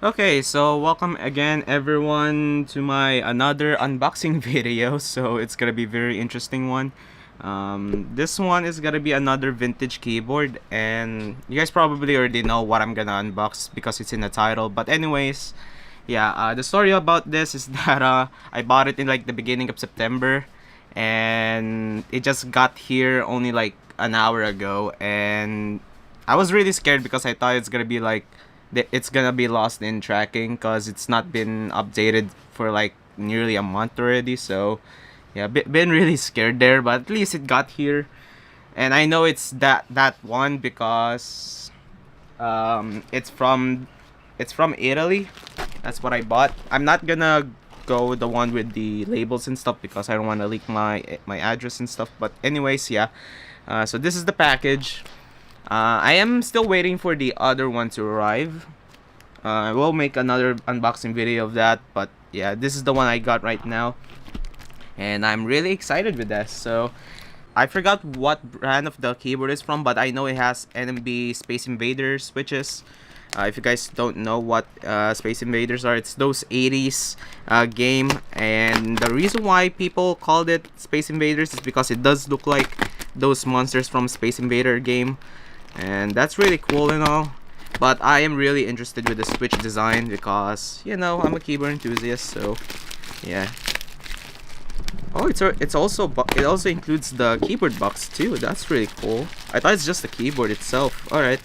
Okay, so welcome again everyone to my another unboxing video. So it's gonna be a very interesting one. This one is gonna be another vintage keyboard, and you guys probably already know what I'm gonna unbox because it's in the title. But anyways, yeah, the story about this is that I bought it in like the beginning of September, and it just got here only like an hour ago, and I was really scared because I thought it's gonna be like it's gonna be lost in tracking because it's not been updated for like nearly a month already. So yeah, been really scared there, but at least it got here, and I know it's that one because it's from Italy. That's what I bought. I'm not gonna go the one with the labels and stuff because I don't want to leak my address and stuff. But anyways, yeah. So this is the package. I am still waiting for the other one to arrive. I will make another unboxing video of that, but yeah, this is the one I got right now, and I'm really excited with this. So I forgot what brand of the keyboard is from, but I know it has NMB Space Invader switches. If you guys don't know what Space Invaders are, it's those 80s game, and the reason why people called it Space Invaders is because it does look like those monsters from Space Invader game, and that's really cool and all. But I am really interested with the switch design because, you know, I'm a keyboard enthusiast. So yeah. Oh, it also includes the keyboard box too. That's really cool. I thought it's just the keyboard itself. All right,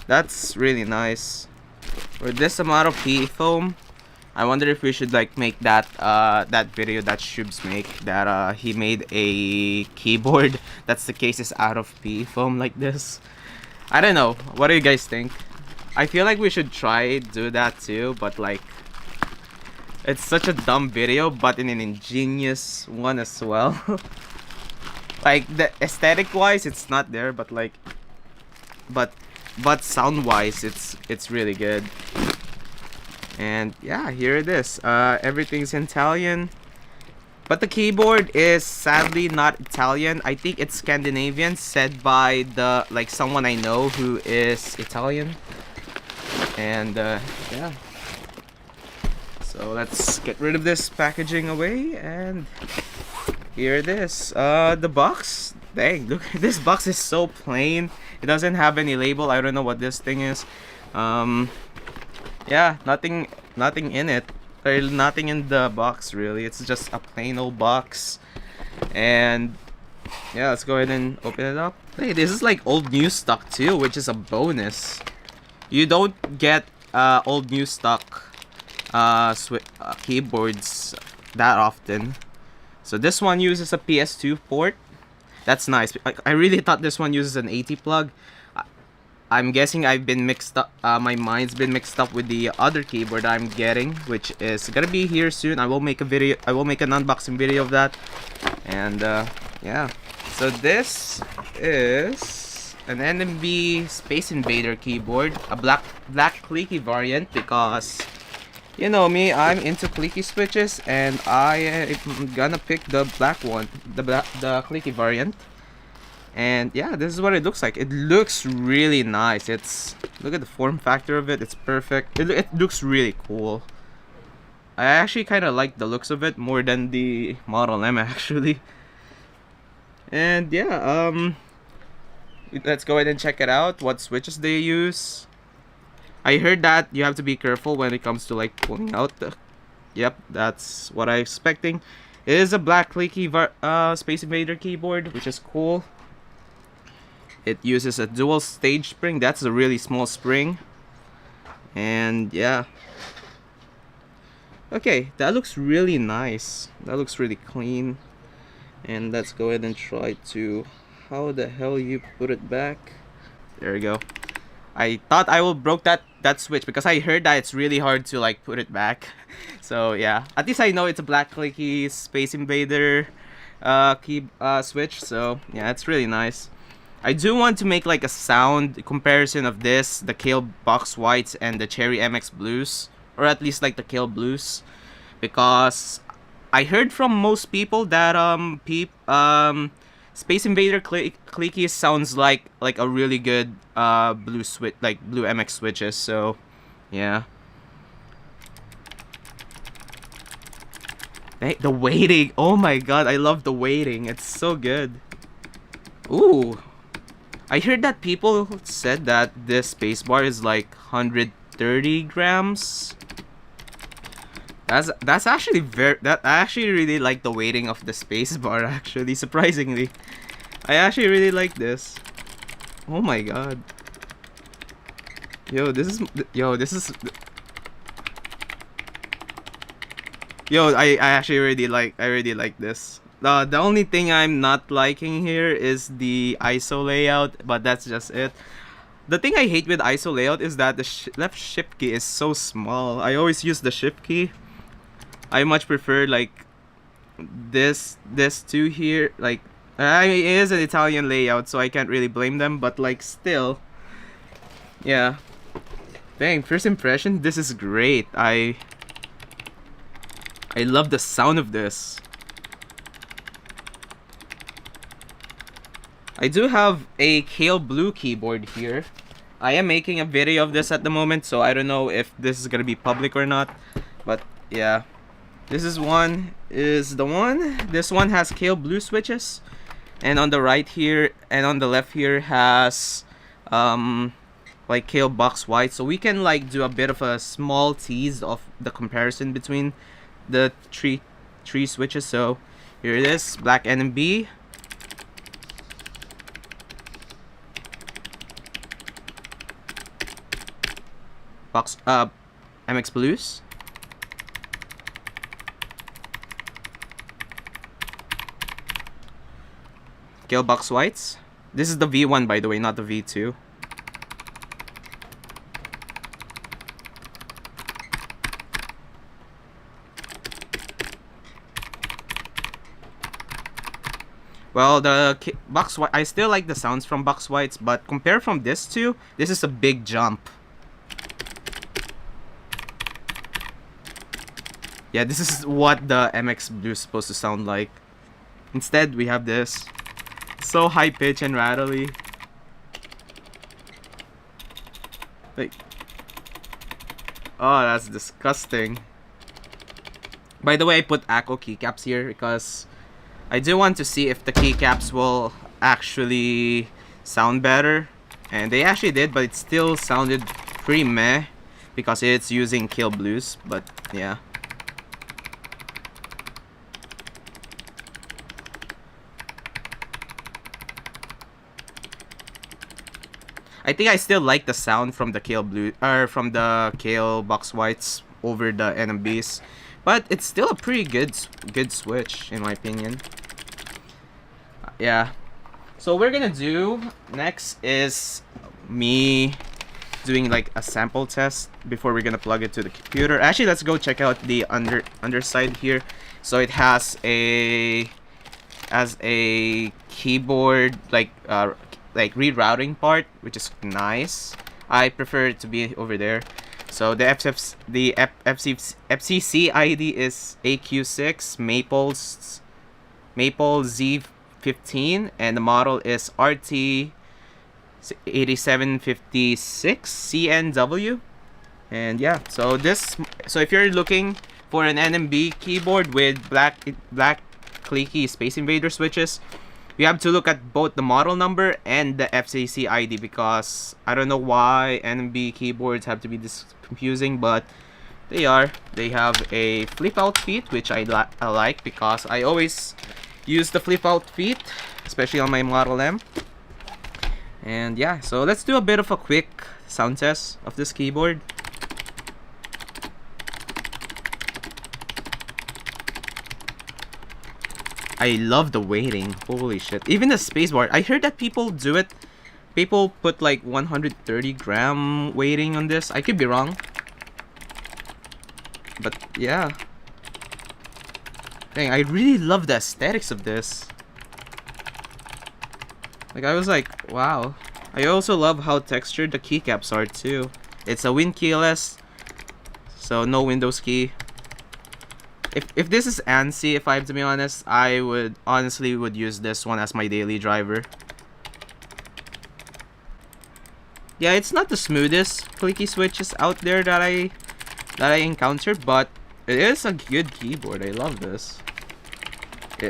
that's really nice. For this amount of PE foam, I wonder if we should like make that that video that Shubs make, that he made a keyboard that's the case is out of PE foam like this. I don't know. What do you guys think? I feel like we should try do that too, but like it's such a dumb video, but in an ingenious one as well. Like the aesthetic wise, it's not there, but like, but sound wise, it's really good. And yeah, here it is. Everything's in Italian, but the keyboard is sadly not Italian. I think it's Scandinavian, said by the like someone I know who is Italian. And yeah, so let's get rid of this packaging away, and here it is. The box, dang, look, this box is so plain. It doesn't have any label. I don't know what this thing is. Yeah, nothing in it. There's nothing in the box really. It's just a plain old box. And yeah, let's go ahead and open it up. Hey, this is like old news stock too, which is a bonus. You don't get old new stock keyboards that often. So this one uses a PS2 port. That's nice. I really thought this one uses an AT plug. I'm guessing I've been mixed up. My mind's been mixed up with the other keyboard I'm getting, which is gonna be here soon. I will make a video. I will make an unboxing video of that. And yeah. So this is an NMB Space Invader keyboard, a black Clicky variant, because you know me, I'm into Clicky switches, and I'm gonna pick the black one, the Clicky variant. And yeah, this is what it looks like. It looks really nice. Look at the form factor of it. It's perfect. It looks really cool. I actually kind of like the looks of it more than the Model M actually. And yeah, let's go ahead and check it out. What switches they use. I heard that you have to be careful when it comes to like pulling out the. Yep, that's what I'm expecting. It is a black Clicky Space Invader keyboard, which is cool. It uses a dual stage spring. That's a really small spring. And yeah. Okay, that looks really nice. That looks really clean. And let's go ahead and try to. How the hell you put it back? There we go. I thought I will broke that switch because I heard that it's really hard to like put it back. So yeah, at least I know it's a black Clicky Space Invader switch. So yeah, it's really nice. I do want to make like a sound comparison of this, the Kailh Box Whites and the Cherry MX Blues, or at least like the Kailh Blues, because I heard from most people that Space Invader Clicky sounds like a really good blue switch, like blue MX switches. So yeah, The weighting. Oh my god, I love the weighting. It's so good. Ooh. I heard that people said that this spacebar is like 130 grams. That's actually I actually really like the weighting of the spacebar, actually, surprisingly. I actually really like this. Oh my god. Yo, this is Yo, I actually really like this. The only thing I'm not liking here is the ISO layout, but that's just it. The thing I hate with ISO layout is that the left shift key is so small. I always use the shift key. I much prefer like this two here. Like, it is an Italian layout, so I can't really blame them, but like still, yeah. Dang, first impression, this is great. I love the sound of this. I do have a Kailh Blue keyboard here. I am making a video of this at the moment, so I don't know if this is gonna be public or not. But yeah, this one is the one. This one has Kailh Blue switches, and on the right here and on the left here has like Kailh Box White. So we can like do a bit of a small tease of the comparison between the three switches. So here it is, black NMB. Box MX Blues. Kailh Box Whites. This is the V1, by the way, not the V2. Well, the Box White, I still like the sounds from Box Whites, but compared from this to, this is a big jump. Yeah, this is what the MX Blue is supposed to sound like. Instead, we have this. So high pitch and rattly. Like, oh, that's disgusting. By the way, I put Akko keycaps here because I do want to see if the keycaps will actually sound better. And they actually did, but it still sounded pretty meh because it's using Kailh Blues. But yeah. I think I still like the sound from the Kailh Blue or from the Kailh Box Whites over the NMBs, but it's still a pretty good switch in my opinion. Yeah. So we're gonna do next is me doing like a sample test before we're gonna plug it to the computer. Actually, let's go check out the underside here. So it has a keyboard like rerouting part, which is nice. I prefer it to be over there. So the FCC ID is AQ6-MAPLESZ15, and the model is RT8756CNW. And yeah, so if you're looking for an NMB keyboard with black Clicky Space Invader switches, you have to look at both the model number and the FCC ID, because I don't know why NMB keyboards have to be this confusing, but they are. They have a flip out feet, which I like because I always use the flip out feet, especially on my Model M. And yeah, so let's do a bit of a quick sound test of this keyboard. I love the weighting. Holy shit. Even the spacebar. I heard that people do it. People put like 130 gram weighting on this. I could be wrong. But yeah. Dang, I really love the aesthetics of this. Like, I was like, wow. I also love how textured the keycaps are too. It's a Win keyless, so no Windows key. If this is ANSI, if I have to be honest, I would use this one as my daily driver. Yeah, it's not the smoothest clicky switches out there that I encountered, but It is a good keyboard. I love this.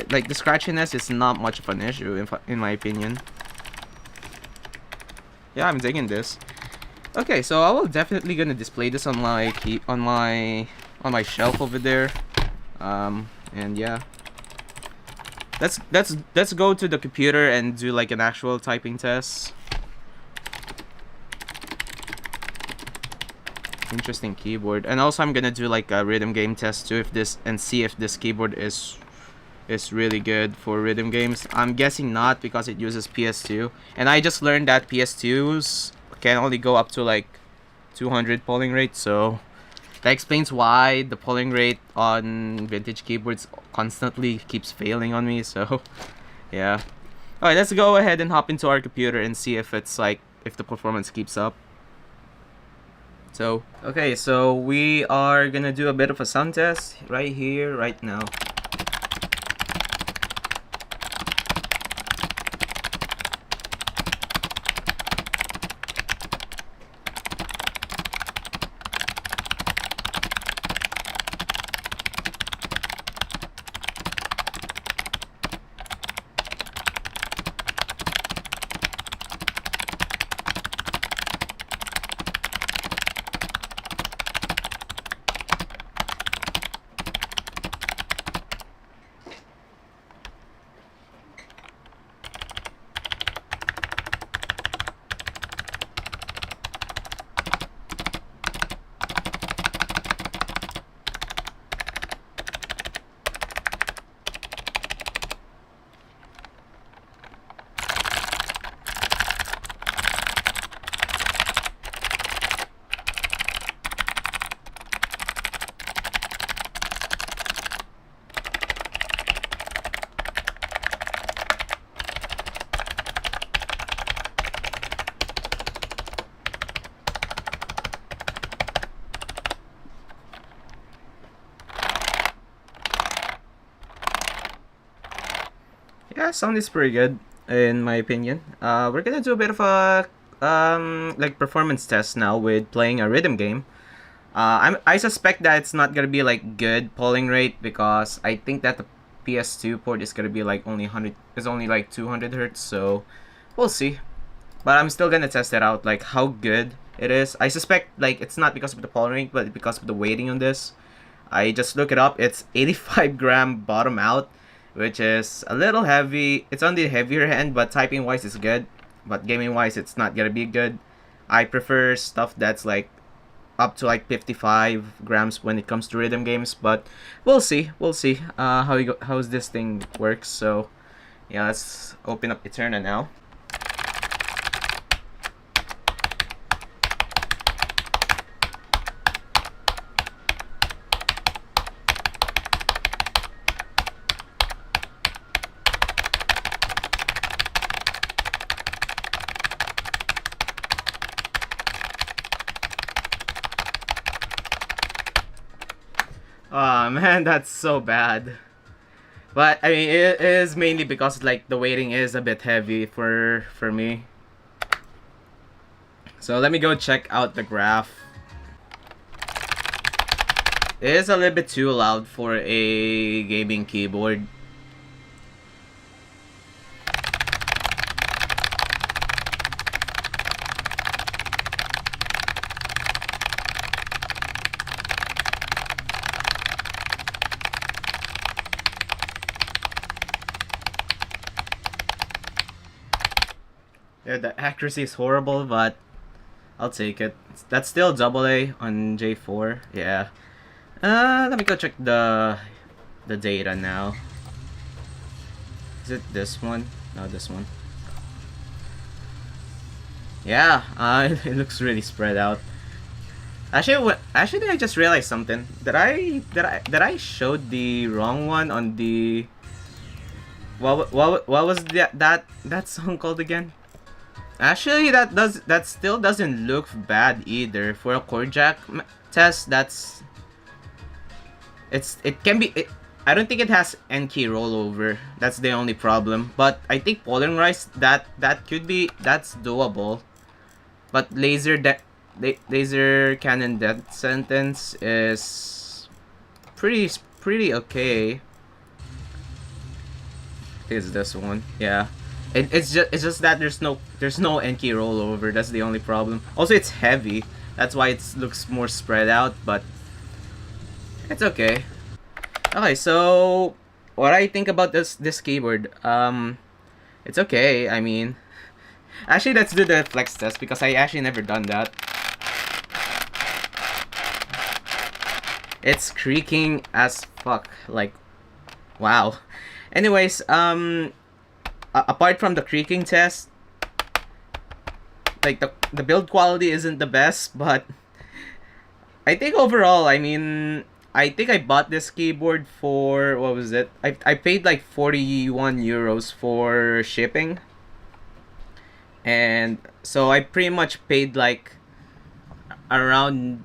Like the scratchiness is not much of an issue in my opinion. Yeah, I'm digging this. Okay, so I will definitely gonna display this on my on my shelf over there. And yeah. Let's go to the computer and do like an actual typing test. Interesting keyboard. And also I'm gonna do like a rhythm game test too, and see if this keyboard is really good for rhythm games. I'm guessing not, because it uses PS2, and I just learned that PS2s can only go up to like 200 polling rate, so that explains why the polling rate on vintage keyboards constantly keeps failing on me. So yeah. Alright, let's go ahead and hop into our computer and see if it's like, if the performance keeps up. So okay, so we are gonna do a bit of a sound test right here, right now. Yeah, sound is pretty good in my opinion. We're gonna do a bit of a like performance test now with playing a rhythm game. I suspect that it's not gonna be like good polling rate, because I think that the PS2 port is gonna be like only like 200 hertz. So we'll see. But I'm still gonna test it out, like how good it is. I suspect like it's not because of the polling rate, but because of the weighting on this. I just look it up. It's 85 gram bottom out, which is a little heavy. It's on the heavier end, but typing wise it's good. But gaming wise it's not gonna be good. I prefer stuff that's like up to like 55 grams when it comes to rhythm games, but we'll see. We'll see how's this thing works. So yeah, let's open up Eterna now. Oh man, that's so bad. But I mean, it is mainly because like the weighting is a bit heavy for me. So let me go check out the graph. It is a little bit too loud for a gaming keyboard. Yeah, the accuracy is horrible, but I'll take it. That's still AA on J4. Yeah. Let me go check the data now. Is it this one? No, this one. Yeah, it looks really spread out. Actually, I just realized something. Did I showed the wrong one on the? What was that song called again? Actually, that still doesn't look bad either for a chord jack test. It can be. I don't think it has N key rollover. That's the only problem. But I think polarize that's doable. But laser cannon death sentence is pretty okay. I think it's this one. Yeah. It's just that there's no end key rollover. That's the only problem. Also, it's heavy. That's why it looks more spread out, but it's okay. Okay, so what I think about this keyboard, it's okay. I mean, actually, let's do the flex test because I actually never done that. It's creaking as fuck. Like, wow. Anyways, apart from the creaking test, like the build quality isn't the best, but I think overall, I mean, I think I bought this keyboard for, what was it? I paid like 41 euros for shipping. And so I pretty much paid like around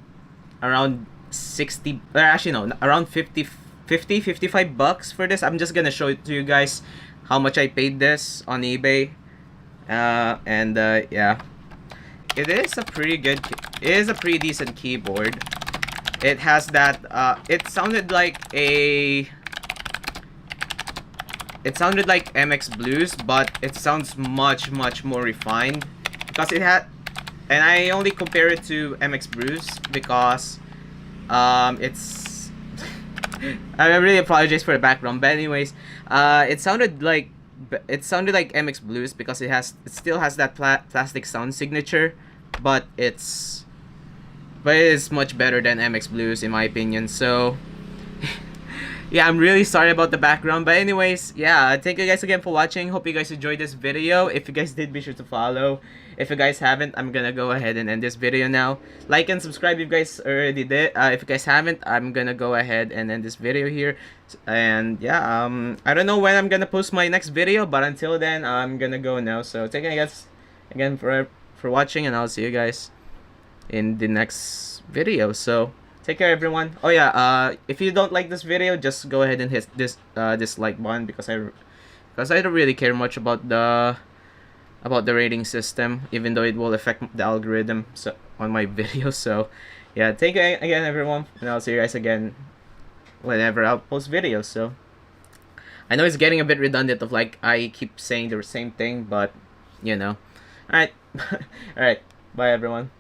60, or actually no, around 55 bucks for this. I'm just gonna show it to you guys how much I paid this on eBay. Yeah, it is a pretty decent keyboard. It has that it sounded like MX Blues, but it sounds much more refined because it had, and I only compare it to MX Blues because it's I really apologize for the background, but anyways, it sounded like MX Blues because it still has that plastic sound signature, but it is much better than MX Blues in my opinion. So yeah, I'm really sorry about the background, but anyways, yeah, thank you guys again for watching. Hope you guys enjoyed this video. If you guys did, be sure to follow. If you guys haven't, I'm gonna go ahead and end this video now. Like and subscribe if you guys already did. If you guys haven't, I'm gonna go ahead and end this video here. And yeah, I don't know when I'm gonna post my next video, but until then, I'm gonna go now. So thank you guys again for watching, and I'll see you guys in the next video. So take care, everyone. Oh yeah, if you don't like this video, just go ahead and hit this dislike button because I don't really care much about the rating system, even though it will affect the algorithm on my videos. So yeah, thank you again, everyone, and I'll see you guys again whenever I'll post videos. So I know it's getting a bit redundant of like I keep saying the same thing, but you know. All right, all right. Bye, everyone.